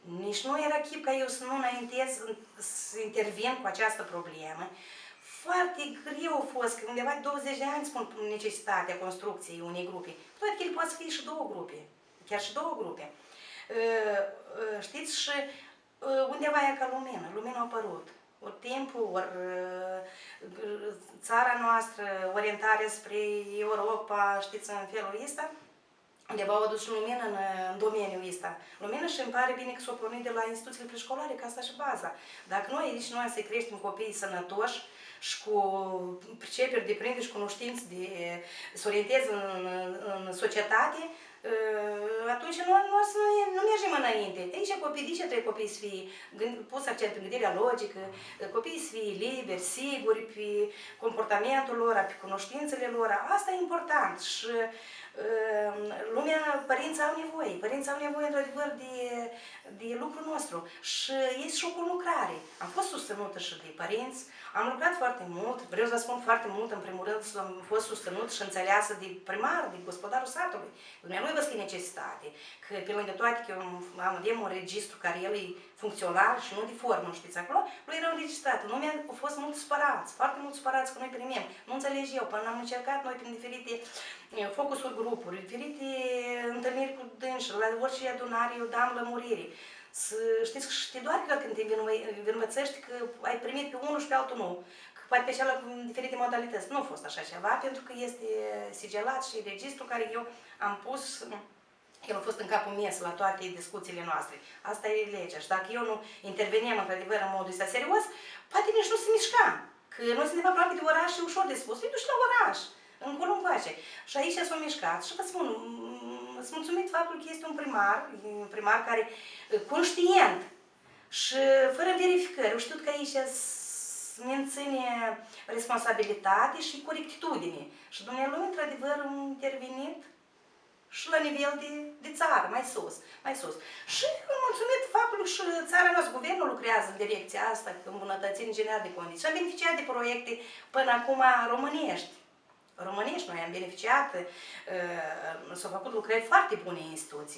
Nici nu era chip ca eu să nu înaintez, să intervin cu această problemă. Foarte greu a fost, că undeva 20 de ani spun necesitatea construcției unei grupe. Poate că el poate să fie și două grupe, chiar și două grupe. Știți, și undeva e ca lumina a apărut. Ori timpul, ori țara noastră, orientarea spre Europa, știți, în felul ăsta, undeva au adus și lumină în domeniul ăsta. Lumină și îmi pare bine că s-o pornit de la instituțiile preșcolare, că asta și baza. Dacă noi să creștem copiii sănătoși și cu priceperi de prinde și cunoștințe de să orienteze în societate, atunci nu mergem înainte. De ce trebuie copiii să fie pus accent pe gândirea logică, copiii să fie liberi, siguri pe comportamentul lor, pe cunoștințele lor. Asta e important și părinții au nevoie într-adevăr de lucrul nostru și este și o lucrare. Am fost susținută și de părinți, am lucrat foarte mult, vreau să vă spun foarte mult, în primul rând am fost susținut și înțeleasă de primar, de gospodarul satului. Dumnealui vă scrie necesitate, că pe lângă toate că am un registru care el e funcțional și nu de formă, știți acolo, lui era înregistrat. Lumea au fost mult supărați, foarte mult supărați că noi primim. Nu înțeleg eu, până am încercat noi prin diferite focusuri grupuri, diferite întâlniri cu dânși, la orice adunare eu dam lămuriri. Știți că și te doare când te învățăști că ai primit pe unul și pe altul nu. Că poate pe cealaltă în diferite modalități. Nu a fost așa ceva, pentru că este sigilat și registru care eu am pus, el a fost în capul meu la toate discuțiile noastre. Asta e legea. Și dacă eu nu interveneam într-adevăr în modul ăsta serios, poate nici nu se mișca. Că noi suntem aproape de oraș și ușor de spus. Îi duci la oraș, încolo încoace. Și aici s-a mișcat. Și vă spun, sunt mulțumit faptul că este un primar care conștient și fără verificări. Eu știu că aici menține responsabilitate și corectitudine. Și dumnealui, într-adevăr, a intervenit și la nivel de țară, mai sus. Și mulțumit faptul că și țara noastră, guvernul lucrează în direcția asta, că îmbunătățiri în general de condiții. Și am beneficiat de proiecte până acum românești. Noi am beneficiat, s-au făcut lucrări foarte bune în instituții.